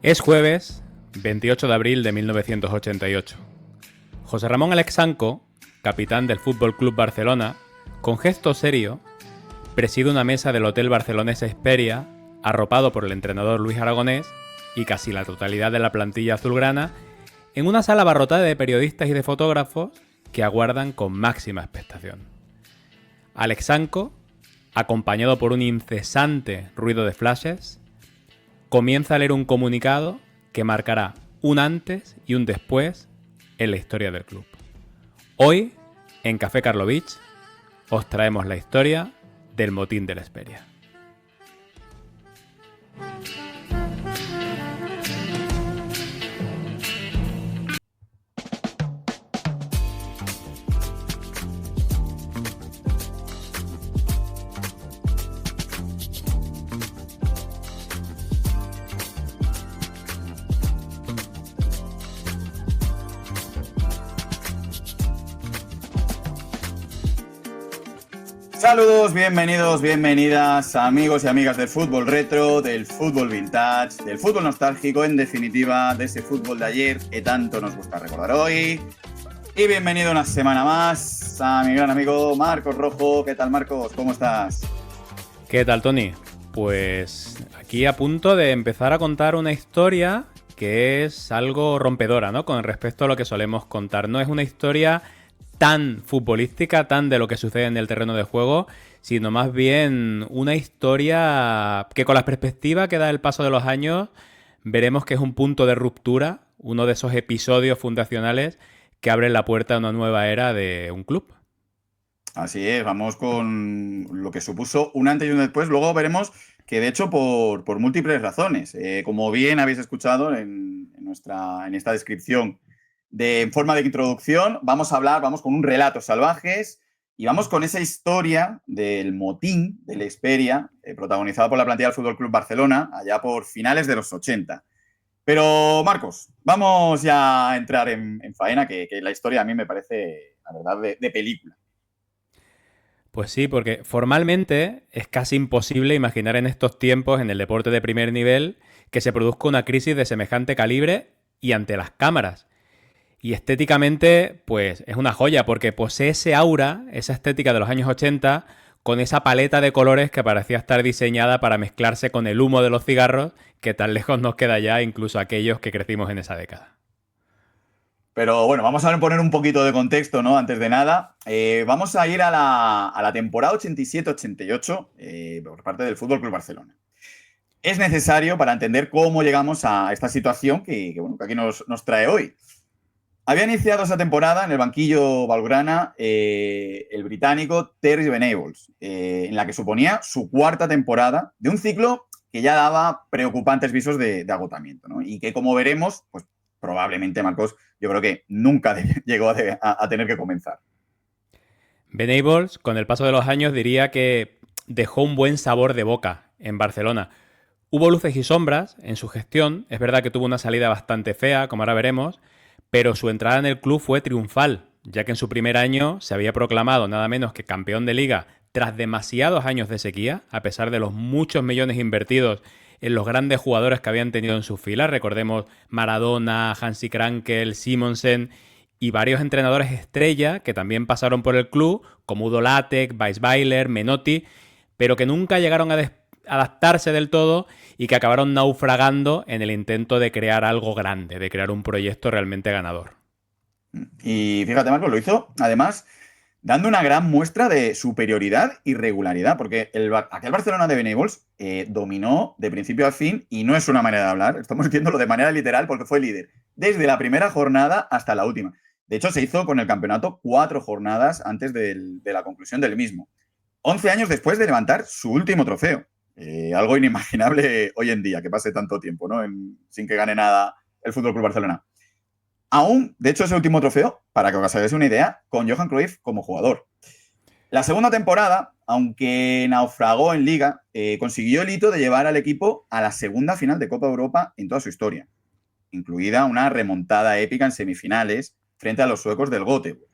Es jueves, 28 de abril de 1988. José Ramón Alexanco, capitán del Fútbol Club Barcelona, con gesto serio, preside una mesa del Hotel Barcelonés Hesperia, arropado por el entrenador Luis Aragonés y casi la totalidad de la plantilla azulgrana, en una sala abarrotada de periodistas y de fotógrafos que aguardan con máxima expectación. Alexanco, acompañado por un incesante ruido de flashes, comienza a leer un comunicado que marcará un antes y un después en la historia del club. Hoy, en Café Karlovich, os traemos la historia del motín de la Hesperia. Saludos, bienvenidos, bienvenidas, amigos y amigas del fútbol retro, del fútbol vintage, del fútbol nostálgico, en definitiva, de ese fútbol de ayer que tanto nos gusta recordar hoy. Y bienvenido una semana más a mi gran amigo Marcos Rojo. ¿Qué tal, Marcos? ¿Cómo estás? ¿Qué tal, Tony? Pues aquí a punto de empezar a contar una historia que es algo rompedora, ¿no? Con respecto a lo que solemos contar. No es una historia tan futbolística, tan de lo que sucede en el terreno de juego, sino más bien una historia que con la perspectiva que da el paso de los años veremos que es un punto de ruptura, uno de esos episodios fundacionales que abren la puerta a una nueva era de un club. Así es, vamos con lo que supuso un antes y un después. Luego veremos que, de hecho, por múltiples razones. Como bien habéis escuchado en esta descripción, en forma de introducción, vamos con un relatos salvajes y vamos con esa historia del motín de la Hesperia, protagonizado por la plantilla del Fútbol Club Barcelona, allá por finales de los 80. Pero, Marcos, vamos ya a entrar en faena, que la historia a mí me parece, la verdad, de película. Pues sí, porque formalmente es casi imposible imaginar en estos tiempos, en el deporte de primer nivel, que se produzca una crisis de semejante calibre y ante las cámaras. Y estéticamente, pues es una joya, porque posee ese aura, esa estética de los años 80, con esa paleta de colores que parecía estar diseñada para mezclarse con el humo de los cigarros, que tan lejos nos queda ya incluso aquellos que crecimos en esa década. Pero bueno, vamos a poner un poquito de contexto, ¿no? Antes de nada, vamos a ir a la temporada 87-88 por parte del Fútbol Club Barcelona. Es necesario para entender cómo llegamos a esta situación que aquí nos trae hoy. Había iniciado esa temporada en el banquillo blaugrana el británico Terry Venables, en la que suponía su cuarta temporada de un ciclo que ya daba preocupantes visos de agotamiento, ¿no? Y que, como veremos, pues probablemente, Marcos, yo creo que nunca llegó a tener que comenzar. Venables, con el paso de los años, diría que dejó un buen sabor de boca en Barcelona. Hubo luces y sombras en su gestión, es verdad que tuvo una salida bastante fea, como ahora veremos, pero su entrada en el club fue triunfal, ya que en su primer año se había proclamado nada menos que campeón de liga tras demasiados años de sequía, a pesar de los muchos millones invertidos en los grandes jugadores que habían tenido en sus filas. Recordemos Maradona, Hansi Krankel, Simonsen y varios entrenadores estrella que también pasaron por el club, como Udo Lattek, Weisweiler, Menotti, pero que nunca llegaron a adaptarse del todo y que acabaron naufragando en el intento de crear algo grande, de crear un proyecto realmente ganador. Y fíjate, Marcos, lo hizo, además, dando una gran muestra de superioridad y regularidad, porque aquel Barcelona de Venables dominó de principio a fin, y no es una manera de hablar, estamos diciéndolo de manera literal, porque fue líder desde la primera jornada hasta la última. De hecho, se hizo con el campeonato 4 jornadas antes de la conclusión del mismo. 11 años después de levantar su último trofeo. Algo inimaginable hoy en día, que pase tanto tiempo, ¿no? Sin que gane nada el Fútbol Club Barcelona. Aún, de hecho, ese último trofeo, para que os hagáis una idea, con Johan Cruyff como jugador. La segunda temporada, aunque naufragó en Liga, consiguió el hito de llevar al equipo a la segunda final de Copa Europa en toda su historia, incluida una remontada épica en semifinales frente a los suecos del Göteborg.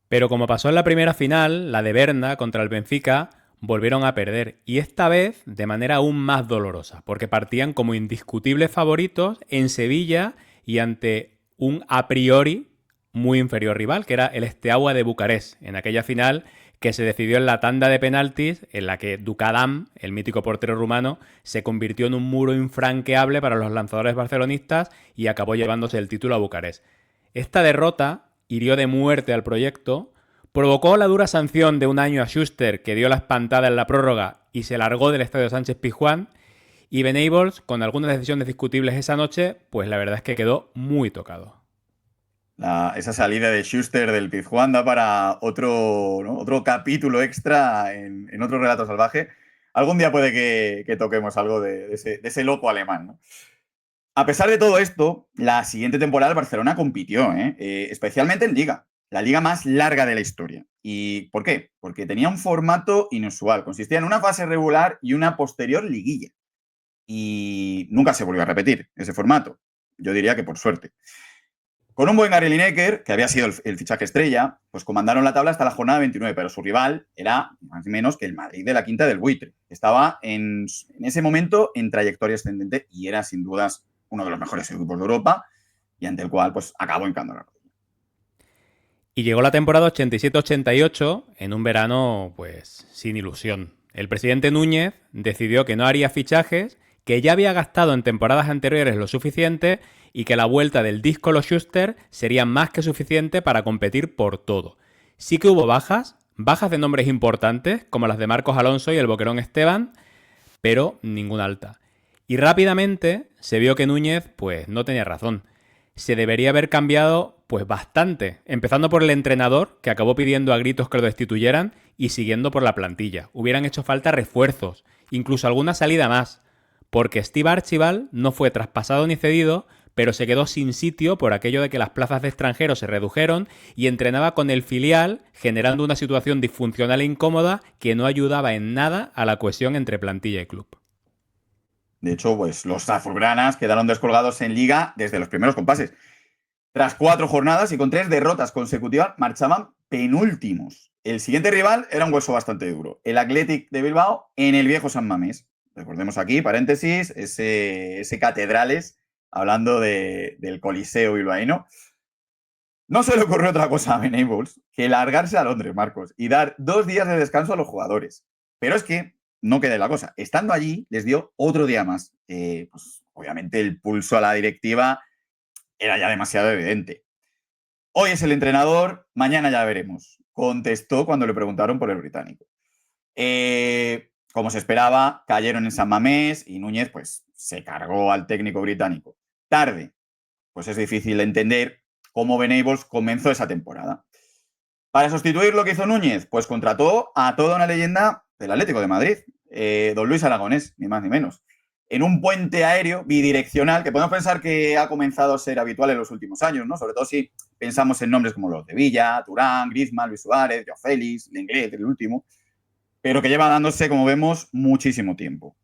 Pero como pasó en la primera final, la de Berna contra el Benfica, volvieron a perder, y esta vez de manera aún más dolorosa, porque partían como indiscutibles favoritos en Sevilla y ante un a priori muy inferior rival, que era el Steaua de Bucarest, en aquella final que se decidió en la tanda de penaltis, en la que Ducadam, el mítico portero rumano, se convirtió en un muro infranqueable para los lanzadores barcelonistas y acabó llevándose el título a Bucarest. Esta derrota hirió de muerte al proyecto, provocó la dura sanción de un año a Schuster, que dio la espantada en la prórroga y se largó del Estadio Sánchez Pizjuán, y Venables, con algunas decisiones discutibles esa noche, pues la verdad es que quedó muy tocado. Esa salida de Schuster del Pizjuán da para otro, ¿no? Otro capítulo extra en otro relato salvaje. Algún día puede que toquemos algo de ese loco alemán, ¿no? A pesar de todo esto, la siguiente temporada el Barcelona compitió, especialmente en Liga, la liga más larga de la historia. ¿Y por qué? Porque tenía un formato inusual. Consistía en una fase regular y una posterior liguilla. Y nunca se volvió a repetir ese formato. Yo diría que por suerte. Con un buen Gary Lineker, que había sido el fichaje estrella, pues comandaron la tabla hasta la jornada 29, pero su rival era más o menos que el Madrid de la Quinta del Buitre. Estaba en ese momento en trayectoria ascendente y era sin dudas uno de los mejores equipos de Europa y ante el cual pues acabó hincando la rodilla. Y llegó la temporada 87-88 en un verano pues sin ilusión. El presidente Núñez decidió que no haría fichajes, que ya había gastado en temporadas anteriores lo suficiente y que la vuelta del Díscolo Schuster sería más que suficiente para competir por todo. Sí que hubo bajas de nombres importantes como las de Marcos Alonso y el Boquerón Esteban, pero ninguna alta. Y rápidamente se vio que Núñez pues no tenía razón. Se debería haber cambiado pues bastante, empezando por el entrenador, que acabó pidiendo a gritos que lo destituyeran, y siguiendo por la plantilla. Hubieran hecho falta refuerzos, incluso alguna salida más, porque Steve Archibald no fue traspasado ni cedido, pero se quedó sin sitio por aquello de que las plazas de extranjeros se redujeron y entrenaba con el filial, generando una situación disfuncional e incómoda que no ayudaba en nada a la cohesión entre plantilla y club. De hecho, pues los azulgranas quedaron descolgados en Liga desde los primeros compases. Tras 4 jornadas y con 3 derrotas consecutivas, marchaban penúltimos. El siguiente rival era un hueso bastante duro, el Athletic de Bilbao en el viejo San Mamés. Recordemos aquí, paréntesis, ese Catedrales, hablando del Coliseo bilbaíno. No se le ocurrió otra cosa a Venables que largarse a Londres, Marcos, y dar 2 días de descanso a los jugadores. Pero es que no quede la cosa. Estando allí, les dio otro día más. Pues, obviamente el pulso a la directiva era ya demasiado evidente. Hoy es el entrenador, mañana ya veremos, contestó cuando le preguntaron por el británico. Como se esperaba, cayeron en San Mamés y Núñez pues se cargó al técnico británico. Tarde, pues es difícil de entender cómo Venables comenzó esa temporada. Para sustituir lo que hizo Núñez, pues contrató a toda una leyenda del Atlético de Madrid, don Luis Aragonés, ni más ni menos, en un puente aéreo bidireccional que podemos pensar que ha comenzado a ser habitual en los últimos años, ¿no? Sobre todo si pensamos en nombres como los de Villa, Turán, Griezmann, Luis Suárez, Joao Félix, Lenglet, el último, pero que lleva dándose, como vemos, muchísimo tiempo.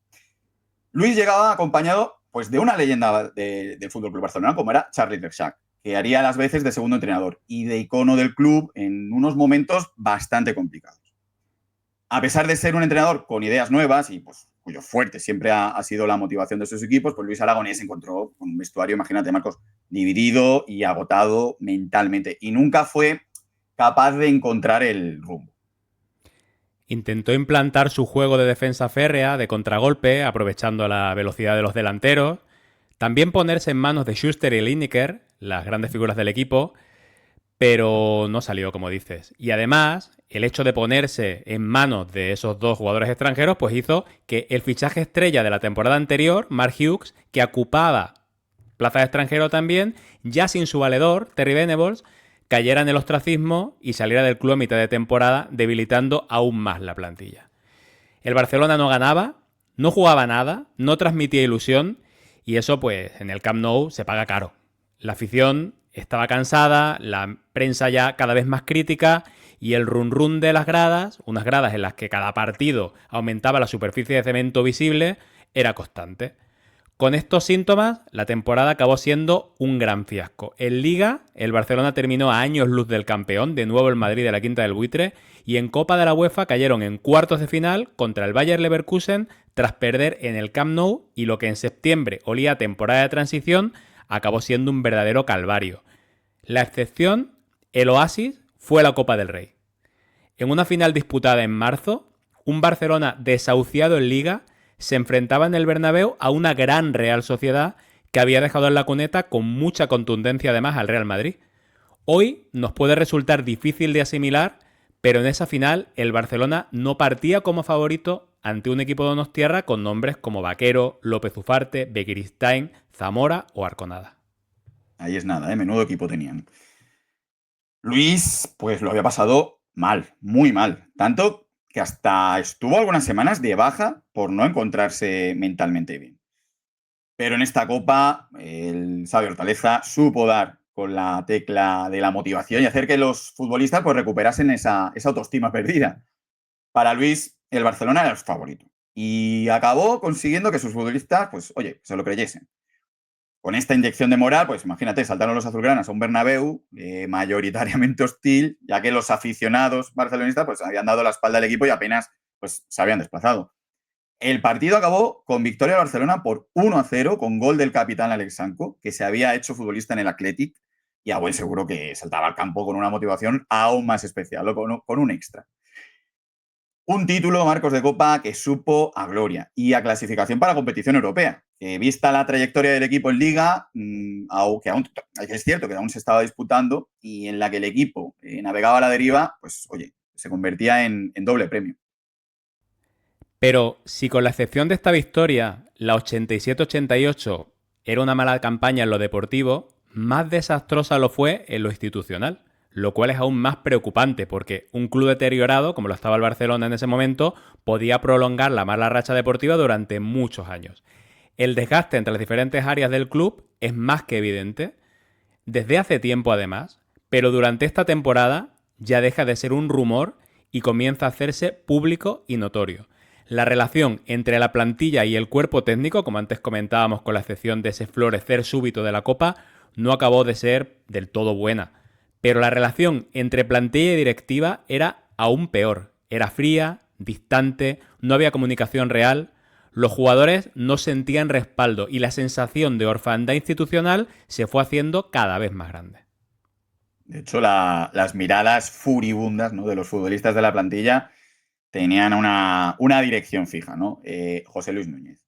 Luis llegaba acompañado pues, de una leyenda del Fútbol Club Barcelona, como era Charlie Rexach, que haría las veces de segundo entrenador y de icono del club en unos momentos bastante complicados. A pesar de ser un entrenador con ideas nuevas y pues, cuyo fuerte siempre ha sido la motivación de sus equipos, pues Luis Aragonés se encontró con un vestuario, imagínate, Marcos, dividido y agotado mentalmente. Y nunca fue capaz de encontrar el rumbo. Intentó implantar su juego de defensa férrea, de contragolpe, aprovechando la velocidad de los delanteros. También ponerse en manos de Schuster y Lineker, las grandes figuras del equipo, pero no salió, como dices. Y además, el hecho de ponerse en manos de esos dos jugadores extranjeros, pues hizo que el fichaje estrella de la temporada anterior, Mark Hughes, que ocupaba plaza de extranjero también, ya sin su valedor, Terry Venables, cayera en el ostracismo y saliera del club a mitad de temporada, debilitando aún más la plantilla. El Barcelona no ganaba, no jugaba nada, no transmitía ilusión, y eso pues en el Camp Nou se paga caro. La afición estaba cansada, la prensa ya cada vez más crítica, y el run-run de las gradas, unas gradas en las que cada partido aumentaba la superficie de cemento visible, era constante. Con estos síntomas, la temporada acabó siendo un gran fiasco. En Liga, el Barcelona terminó a años luz del campeón, de nuevo el Madrid de la Quinta del Buitre, y en Copa de la UEFA cayeron en cuartos de final contra el Bayer Leverkusen tras perder en el Camp Nou, y lo que en septiembre olía a temporada de transición acabó siendo un verdadero calvario. La excepción, el oasis, fue la Copa del Rey. En una final disputada en marzo, un Barcelona desahuciado en Liga se enfrentaba en el Bernabéu a una gran Real Sociedad que había dejado en la cuneta con mucha contundencia además al Real Madrid. Hoy nos puede resultar difícil de asimilar, pero en esa final el Barcelona no partía como favorito ante un equipo de Donostiarra con nombres como Vaquero, López Ufarte, Begiristain, Zamora o Arconada. Ahí es nada, ¿eh? Menudo equipo tenían. Luis, pues lo había pasado mal, muy mal. Tanto que hasta estuvo algunas semanas de baja por no encontrarse mentalmente bien. Pero en esta copa, el Xavi Hortaleza supo dar con la tecla de la motivación y hacer que los futbolistas pues, recuperasen esa autoestima perdida. Para Luis, el Barcelona era el favorito. Y acabó consiguiendo que sus futbolistas, pues, oye, se lo creyesen. Con esta inyección de moral, pues imagínate, saltaron los azulgranas a un Bernabéu mayoritariamente hostil, ya que los aficionados barcelonistas pues, habían dado la espalda al equipo y apenas pues, se habían desplazado. El partido acabó con victoria de Barcelona por 1-0 con gol del capitán Alex Sanco, que se había hecho futbolista en el Athletic y a buen seguro que saltaba al campo con una motivación aún más especial, o con un extra. Un título, Marcos, de Copa que supo a gloria y a clasificación para competición europea. Que vista la trayectoria del equipo en Liga, aunque aún, es cierto que aún se estaba disputando y en la que el equipo navegaba a la deriva, pues oye, se convertía en doble premio. Pero si con la excepción de esta victoria, la 87-88 era una mala campaña en lo deportivo, más desastrosa lo fue en lo institucional, lo cual es aún más preocupante porque un club deteriorado, como lo estaba el Barcelona en ese momento, podía prolongar la mala racha deportiva durante muchos años. El desgaste entre las diferentes áreas del club es más que evidente, desde hace tiempo además, pero durante esta temporada ya deja de ser un rumor y comienza a hacerse público y notorio. La relación entre la plantilla y el cuerpo técnico, como antes comentábamos con la excepción de ese florecer súbito de la Copa, no acabó de ser del todo buena. Pero la relación entre plantilla y directiva era aún peor. Era fría, distante, no había comunicación real. Los jugadores no sentían respaldo y la sensación de orfandad institucional se fue haciendo cada vez más grande. De hecho, las miradas furibundas, ¿no?, de los futbolistas de la plantilla tenían una dirección fija, ¿no? José Luis Núñez.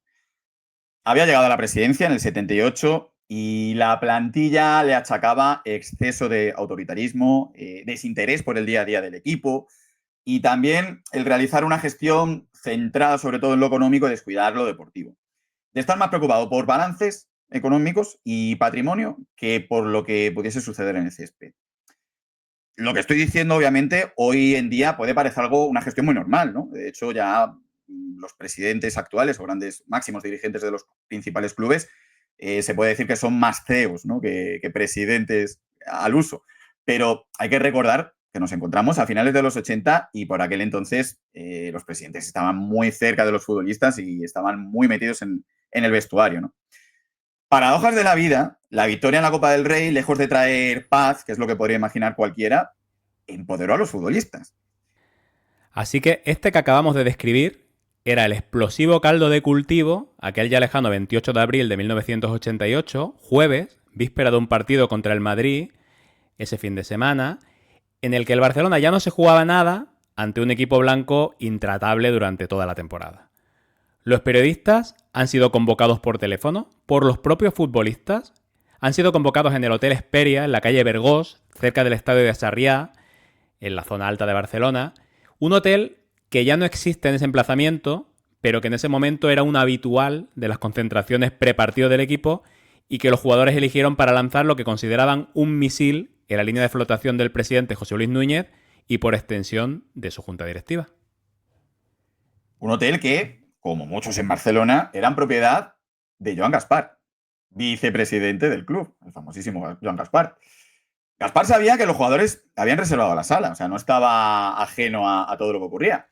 Había llegado a la presidencia en el 78 y la plantilla le achacaba exceso de autoritarismo, desinterés por el día a día del equipo y también el realizar una gestión centrada sobre todo en lo económico y descuidar lo deportivo. De estar más preocupado por balances económicos y patrimonio que por lo que pudiese suceder en el césped. Lo que estoy diciendo, obviamente, hoy en día puede parecer una gestión muy normal, ¿no? De hecho, ya los presidentes actuales o grandes máximos dirigentes de los principales clubes se puede decir que son más CEOs, ¿no?, que presidentes al uso. Pero hay que recordar que nos encontramos a finales de los 80 y por aquel entonces los presidentes estaban muy cerca de los futbolistas y estaban muy metidos en el vestuario, ¿no? Paradojas de la vida, la victoria en la Copa del Rey, lejos de traer paz, que es lo que podría imaginar cualquiera, empoderó a los futbolistas. Así que este que acabamos de describir era el explosivo caldo de cultivo, aquel ya lejano 28 de abril de 1988, jueves, víspera de un partido contra el Madrid, ese fin de semana, en el que el Barcelona ya no se jugaba nada ante un equipo blanco intratable durante toda la temporada. Los periodistas han sido convocados por teléfono, por los propios futbolistas, han sido convocados en el Hotel Hesperia, en la calle Vergós, cerca del estadio de Sarriá, en la zona alta de Barcelona, un hotel que ya no existe en ese emplazamiento, pero que en ese momento era un habitual de las concentraciones prepartido del equipo y que los jugadores eligieron para lanzar lo que consideraban un misil en la línea de flotación del presidente José Luis Núñez y por extensión de su junta directiva. Un hotel que, como muchos en Barcelona, eran propiedad de Joan Gaspar, vicepresidente del club, el famosísimo Joan Gaspar. Gaspar sabía que los jugadores habían reservado la sala, o sea, no estaba ajeno a todo lo que ocurría.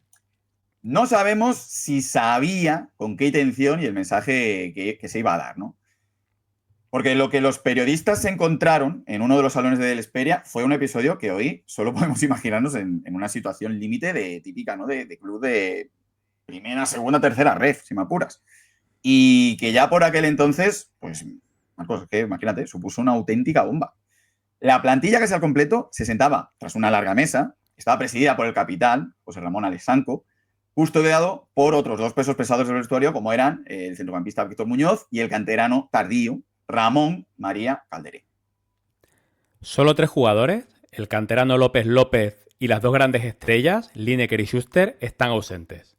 No sabemos si sabía con qué intención y el mensaje que se iba a dar, ¿no? Porque lo que los periodistas se encontraron en uno de los salones de Del Esperia fue un episodio que hoy solo podemos imaginarnos en una situación límite de típica, ¿no? De club de primera, segunda, tercera ref, si me apuras. Y que ya por aquel entonces, pues, Marcos, es que imagínate, supuso una auténtica bomba. La plantilla casi al completo se sentaba tras una larga mesa, estaba presidida por el capitán, José Ramón Alexanco, custodiado por otros dos pesos pesados del vestuario, como eran el centrocampista Víctor Muñoz y el canterano tardío Ramón María Calderé. Solo 3 jugadores, el canterano López López y las 2 grandes estrellas, Lineker y Schuster, están ausentes.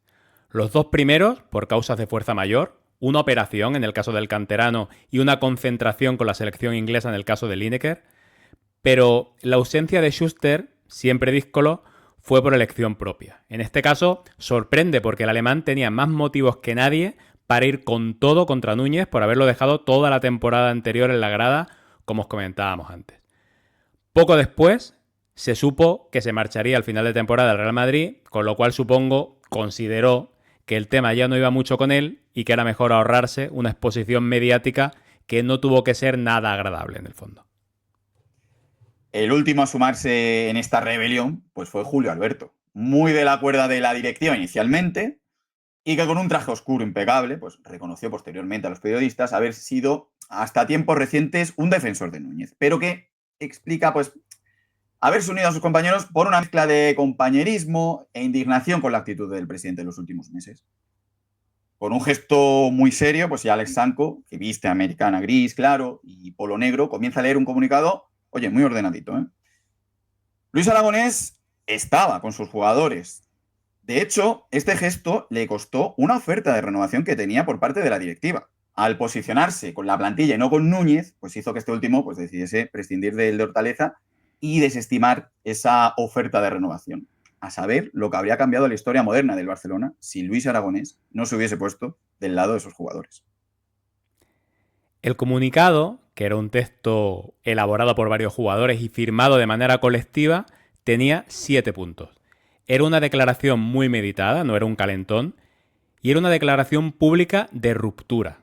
Los 2 primeros por causas de fuerza mayor, una operación en el caso del canterano y una concentración con la selección inglesa en el caso de Lineker, pero la ausencia de Schuster, siempre díscolo, fue por elección propia. En este caso, sorprende porque el alemán tenía más motivos que nadie para ir con todo contra Núñez por haberlo dejado toda la temporada anterior en la grada, como os comentábamos antes. Poco después se supo que se marcharía al final de temporada al Real Madrid, con lo cual supongo consideró que el tema ya no iba mucho con él y que era mejor ahorrarse una exposición mediática que no tuvo que ser nada agradable en el fondo. El último a sumarse en esta rebelión pues fue Julio Alberto, muy de la cuerda de la directiva inicialmente y que con un traje oscuro impecable pues reconoció posteriormente a los periodistas haber sido hasta tiempos recientes un defensor de Núñez, pero que explica pues haberse unido a sus compañeros por una mezcla de compañerismo e indignación con la actitud del presidente en los últimos meses. Con un gesto muy serio, pues ya Alex Sanco, que viste americana gris, claro, y polo negro, comienza a leer un comunicado, oye, muy ordenadito, ¿eh? Luis Aragonés estaba con sus jugadores. De hecho, este gesto le costó una oferta de renovación que tenía por parte de la directiva. Al posicionarse con la plantilla y no con Núñez, pues hizo que este último pues, decidiese prescindir del de Hortaleza y desestimar esa oferta de renovación. A saber lo que habría cambiado la historia moderna del Barcelona si Luis Aragonés no se hubiese puesto del lado de sus jugadores. El comunicado, que era un texto elaborado por varios jugadores y firmado de manera colectiva, tenía 7 puntos. Era una declaración muy meditada, no era un calentón, y era una declaración pública de ruptura.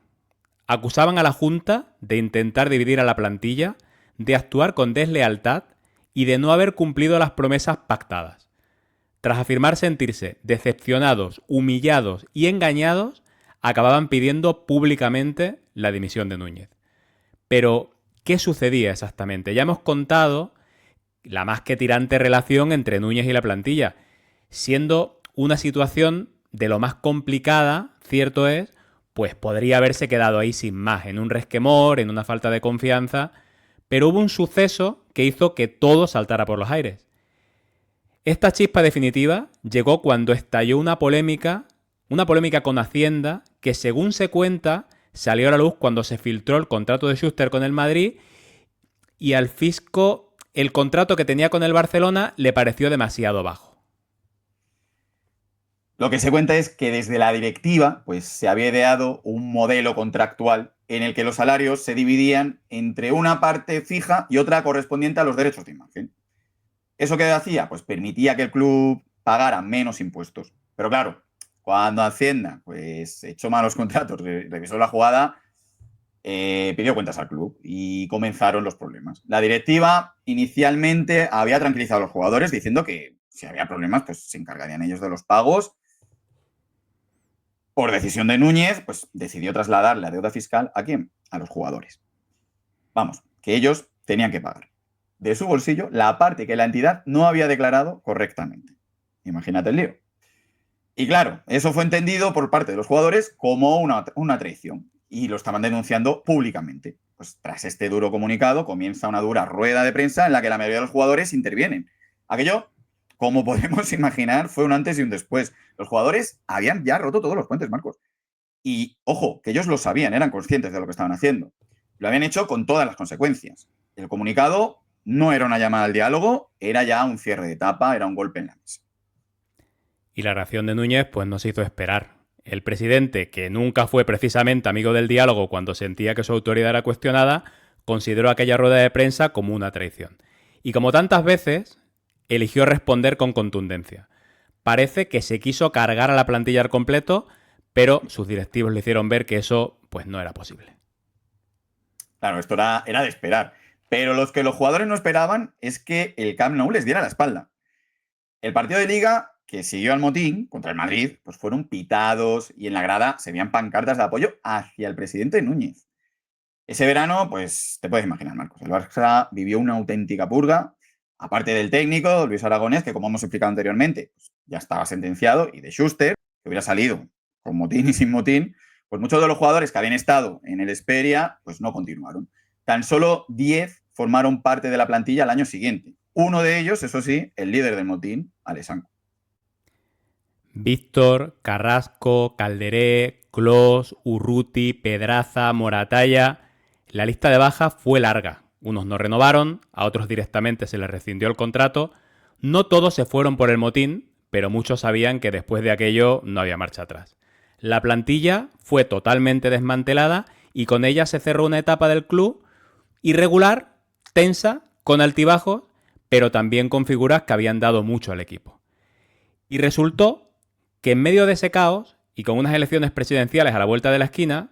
Acusaban a la Junta de intentar dividir a la plantilla, de actuar con deslealtad y de no haber cumplido las promesas pactadas. Tras afirmar sentirse decepcionados, humillados y engañados, acababan pidiendo públicamente la dimisión de Núñez. Pero, ¿qué sucedía exactamente? Ya hemos contado la más que tirante relación entre Núñez y la plantilla, siendo una situación de lo más complicada, cierto es, pues podría haberse quedado ahí sin más, en un resquemor, en una falta de confianza, pero hubo un suceso que hizo que todo saltara por los aires. Esta chispa definitiva llegó cuando estalló una polémica con Hacienda que, según se cuenta, salió a la luz cuando se filtró el contrato de Schuster con el Madrid y al fisco el contrato que tenía con el Barcelona le pareció demasiado bajo. Lo que se cuenta es que desde la directiva pues, se había ideado un modelo contractual en el que los salarios se dividían entre una parte fija y otra correspondiente a los derechos de imagen. ¿Eso qué hacía? Pues permitía que el club pagara menos impuestos. Pero claro, cuando Hacienda pues, echó malos contratos, revisó la jugada, pidió cuentas al club y comenzaron los problemas. La directiva inicialmente había tranquilizado a los jugadores diciendo que si había problemas, pues se encargarían ellos de los pagos. Por decisión de Núñez, pues decidió trasladar la deuda fiscal ¿a quién? A los jugadores. Vamos, que ellos tenían que pagar de su bolsillo la parte que la entidad no había declarado correctamente. Imagínate el lío. Y claro, eso fue entendido por parte de los jugadores como una traición y lo estaban denunciando públicamente. Pues tras este duro comunicado comienza una dura rueda de prensa en la que la mayoría de los jugadores intervienen. Aquello, como podemos imaginar, fue un antes y un después. Los jugadores habían ya roto todos los puentes, Marcos. Y ojo, que ellos lo sabían, eran conscientes de lo que estaban haciendo. Lo habían hecho con todas las consecuencias. El comunicado no era una llamada al diálogo, era ya un cierre de etapa, era un golpe en la mesa. Y la reacción de Núñez pues no se hizo esperar. El presidente, que nunca fue precisamente amigo del diálogo cuando sentía que su autoridad era cuestionada, consideró aquella rueda de prensa como una traición. Y como tantas veces, eligió responder con contundencia. parece que se quiso cargar a la plantilla al completo, pero sus directivos le hicieron ver que eso pues no era posible. Claro, esto era de esperar. Pero lo que los jugadores no esperaban es que el Camp Nou les diera la espalda. El partido de Liga, que siguió al motín contra el Madrid, pues fueron pitados y en la grada se veían pancartas de apoyo hacia el presidente Núñez. Ese verano, pues te puedes imaginar, Marcos, el Barça vivió una auténtica purga, aparte del técnico, Luis Aragonés, que como hemos explicado anteriormente, pues ya estaba sentenciado, y de Schuster, que hubiera salido con motín y sin motín, pues muchos de los jugadores que habían estado en el Esperia, pues no continuaron. Tan solo 10 formaron parte de la plantilla al año siguiente. Uno de ellos, eso sí, el líder del motín, Alessandro. Víctor, Carrasco, Calderé, Clos, Urruti, Pedraza, Moratalla. La lista de bajas fue larga. Unos no renovaron, a otros directamente se les rescindió el contrato. No todos se fueron por el motín, pero muchos sabían que después de aquello no había marcha atrás. La plantilla fue totalmente desmantelada y con ella se cerró una etapa del club irregular, tensa, con altibajos, pero también con figuras que habían dado mucho al equipo. Y resultó que en medio de ese caos y con unas elecciones presidenciales a la vuelta de la esquina,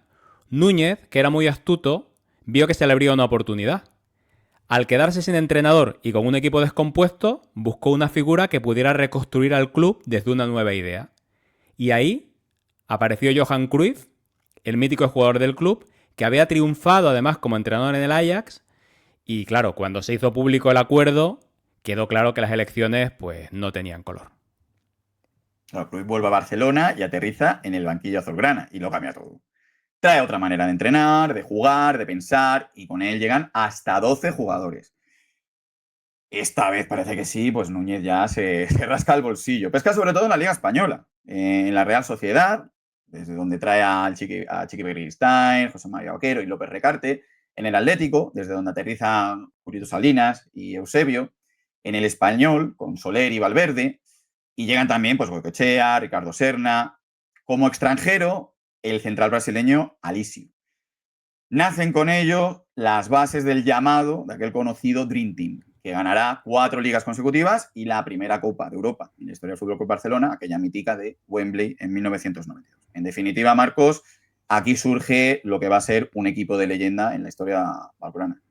Núñez, que era muy astuto, vio que se le abría una oportunidad. Al quedarse sin entrenador y con un equipo descompuesto, buscó una figura que pudiera reconstruir al club desde una nueva idea. Y ahí apareció Johan Cruyff, el mítico jugador del club, que había triunfado además como entrenador en el Ajax. Y claro, cuando se hizo público el acuerdo, quedó claro que las elecciones pues no tenían color. Claro, Cruyff vuelve a Barcelona y aterriza en el banquillo azulgrana y lo cambia todo. Trae otra manera de entrenar, de jugar, de pensar, y con él llegan hasta 12 jugadores. Esta vez parece que sí, pues Núñez ya se rasca el bolsillo. Pesca sobre todo en la Liga Española, en la Real Sociedad, desde donde trae a Chiqui Begiristain, José María Oquero y López Recarte. En el Atlético, desde donde aterrizan Julito Salinas y Eusebio. En el Español, con Soler y Valverde. Y llegan también, pues, Goicoechea, Ricardo Serna. Como extranjero, el central brasileño Alisio. Nacen con ello las bases del llamado de aquel conocido Dream Team, que ganará 4 ligas consecutivas y la primera Copa de Europa en la historia del Fútbol Club Barcelona, aquella mítica de Wembley en 1992. En definitiva, Marcos, aquí surge lo que va a ser un equipo de leyenda en la historia valgrana.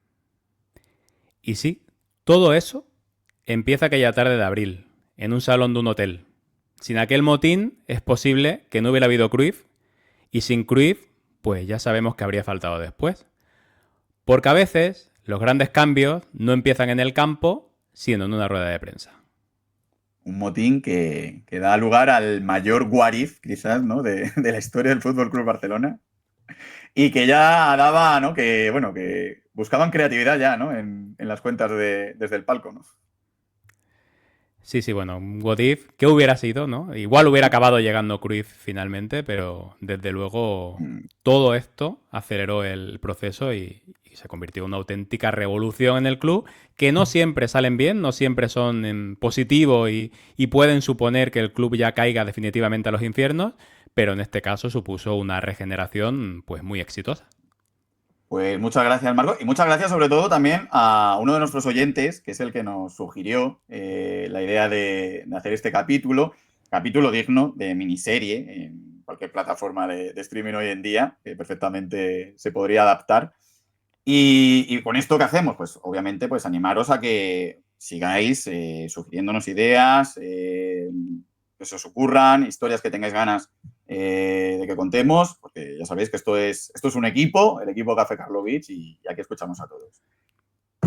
Y sí, todo eso empieza aquella tarde de abril, en un salón de un hotel. Sin aquel motín es posible que no hubiera habido Cruyff, y sin Cruyff, pues ya sabemos que habría faltado después. Porque a veces los grandes cambios no empiezan en el campo, sino en una rueda de prensa. Un motín que da lugar al mayor what if, quizás, ¿no? de la historia del Fútbol Club Barcelona. Y que ya daba, ¿no? Que, bueno, que buscaban creatividad ya, ¿no? En las cuentas desde el palco, ¿no? Sí, bueno, what if, ¿qué hubiera sido, no? Igual hubiera acabado llegando Cruyff finalmente, pero desde luego todo esto aceleró el proceso y se convirtió en una auténtica revolución en el club, que no siempre salen bien, no siempre son en positivo y pueden suponer que el club ya caiga definitivamente a los infiernos, pero en este caso supuso una regeneración pues muy exitosa. Pues muchas gracias, Marco. Y muchas gracias sobre todo también a uno de nuestros oyentes, que es el que nos sugirió la idea de hacer este capítulo digno de miniserie en cualquier plataforma de streaming hoy en día, que perfectamente se podría adaptar. Y con esto, ¿qué hacemos? Pues obviamente pues animaros a que sigáis sugiriéndonos ideas, que se os ocurran, historias que tengáis ganas de que contemos, porque ya sabéis que esto es un equipo, el equipo Café Karlovich, y aquí escuchamos a todos.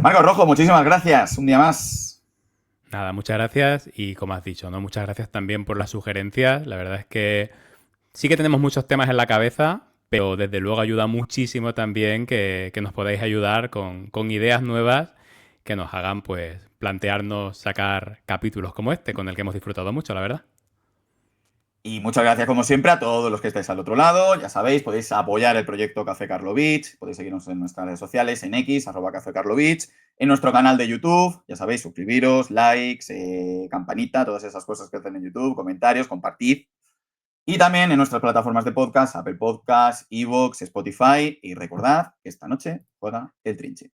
Marco Rojo, muchísimas gracias. Un día más. Nada, muchas gracias y como has dicho, ¿no? Muchas gracias también por las sugerencias. La verdad es que sí que tenemos muchos temas en la cabeza, pero desde luego ayuda muchísimo también que nos podáis ayudar con ideas nuevas que nos hagan pues plantearnos sacar capítulos como este, con el que hemos disfrutado mucho, la verdad. Y muchas gracias, como siempre, a todos los que estáis al otro lado. Ya sabéis, podéis apoyar el proyecto Café Karlovich, podéis seguirnos en nuestras redes sociales, en X, @Café Karlovich, en nuestro canal de YouTube. Ya sabéis, suscribiros, likes, campanita, todas esas cosas que hacen en YouTube, comentarios, compartid. Y también en nuestras plataformas de podcast, Apple Podcasts, Evox, Spotify. Y recordad que esta noche juega el Trinche.